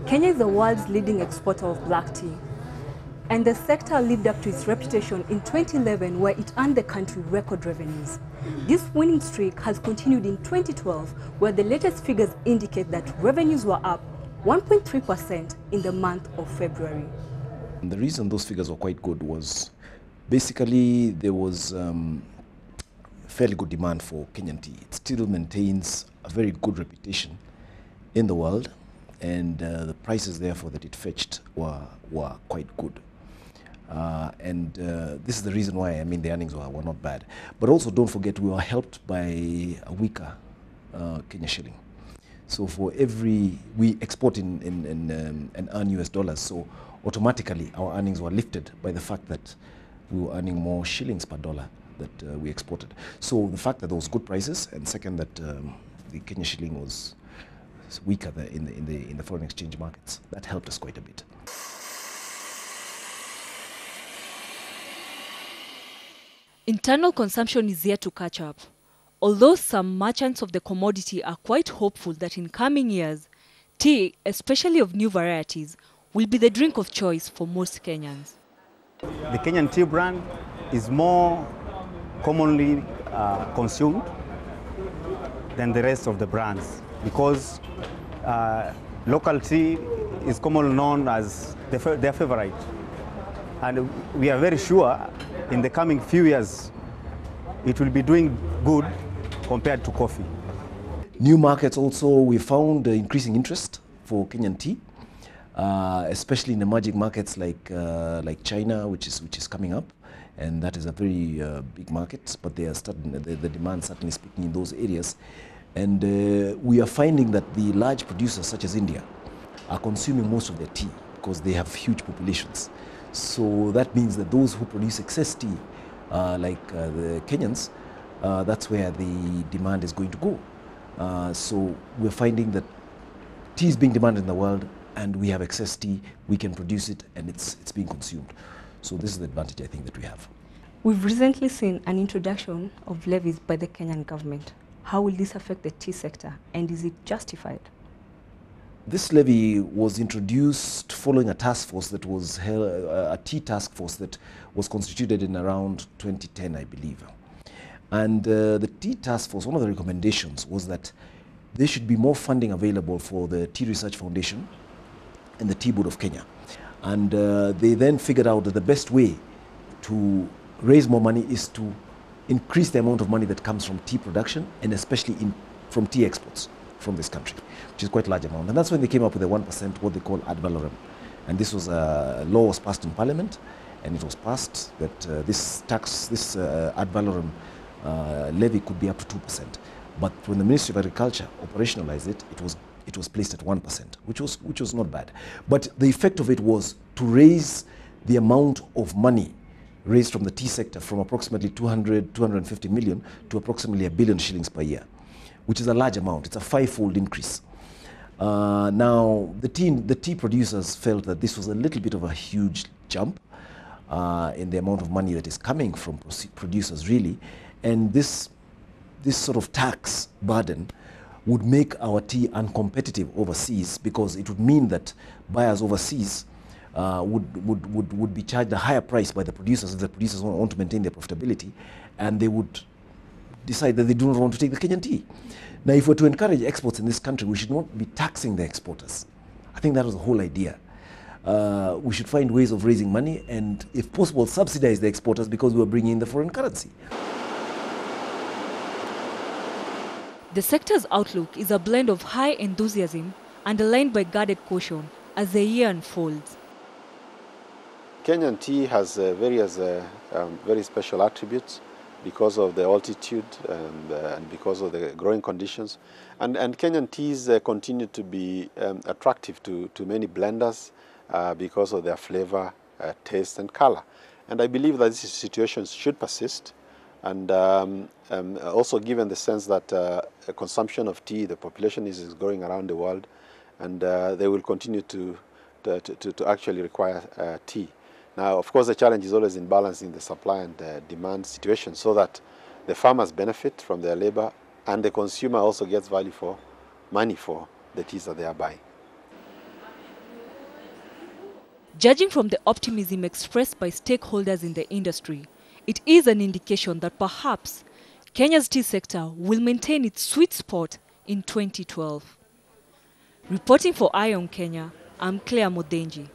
Kenya is the world's leading exporter of black tea. And the sector lived up to its reputation in 2011, where it earned the country record revenues. This winning streak has continued in 2012, where the latest figures indicate that revenues were up 1.3% in the month of February. And the reason those figures were quite good was basically there was fairly good demand for Kenyan tea. It still maintains a very good reputation in the world, and the prices therefore that it fetched were quite good. This is the reason why, I mean, the earnings were not bad. But also don't forget, we were helped by a weaker Kenya shilling. So for every, we export and earn US dollars, so automatically our earnings were lifted by the fact that we were earning more shillings per dollar that we exported. So the fact that there was good prices, and second that the Kenya shilling was weaker in the foreign exchange markets, that helped us quite a bit. Internal consumption is yet to catch up, although some merchants of the commodity are quite hopeful that in coming years, tea, especially of new varieties, will be the drink of choice for most Kenyans. The Kenyan tea brand is more commonly consumed than the rest of the brands because local tea is commonly known as their favorite. And we are very sure in the coming few years, it will be doing good compared to coffee. New markets also, we found increasing interest for Kenyan tea, especially in emerging markets like China, which is coming up, and that is a very big market. But they are starting, the demand certainly speaking in those areas, and we are finding that the large producers such as India are consuming most of their tea because they have huge populations. So that means that those who produce excess tea, like the Kenyans, that's where the demand is going to go. So we're finding that tea is being demanded in the world, and we have excess tea, we can produce it, and it's being consumed. So this is the advantage I think that we have. We've recently seen an introduction of levies by the Kenyan government. How will this affect the tea sector, and is it justified? This levy was introduced following a task force that was held, a tea task force that was constituted in around 2010, I believe. And the tea task force, one of the recommendations was that there should be more funding available for the Tea Research Foundation and the Tea Board of Kenya. And they then figured out that the best way to raise more money is to increase the amount of money that comes from tea production, and especially from tea exports from this country, which is quite a large amount. And that's when they came up with the 1%, what they call ad valorem. And this was a law was passed in Parliament, and it was passed that this ad valorem levy could be up to 2%. But when the Ministry of Agriculture operationalized it, it was placed at 1%, which was not bad. But the effect of it was to raise the amount of money raised from the tea sector from approximately 250 million to approximately 1 billion shillings per year, which is a large amount. It's a 5-fold increase. Now, the tea producers felt that this was a little bit of a huge jump in the amount of money that is coming from producers, really. And this sort of tax burden would make our tea uncompetitive overseas, because it would mean that buyers overseas would be charged a higher price by the producers if the producers want to maintain their profitability, and they would decide that they do not want to take the Kenyan tea. Now, if we're to encourage exports in this country, we should not be taxing the exporters. I think that was the whole idea. We should find ways of raising money and, if possible, subsidize the exporters because we are bringing in the foreign currency. The sector's outlook is a blend of high enthusiasm underlined by guarded caution as the year unfolds. Kenyan tea has various very special attributes because of the altitude and because of the growing conditions. And Kenyan teas continue to be attractive to many blenders because of their flavor, taste, and color. And I believe that this situation should persist. And also given the sense that consumption of tea, the population is growing around the world, and they will continue to actually require tea. Now, of course, the challenge is always in balancing the supply and demand situation so that the farmers benefit from their labor and the consumer also gets money for the teas that they are buying. Judging from the optimism expressed by stakeholders in the industry, it is an indication that perhaps Kenya's tea sector will maintain its sweet spot in 2012. Reporting for Eye on Kenya, I'm Claire Modenji.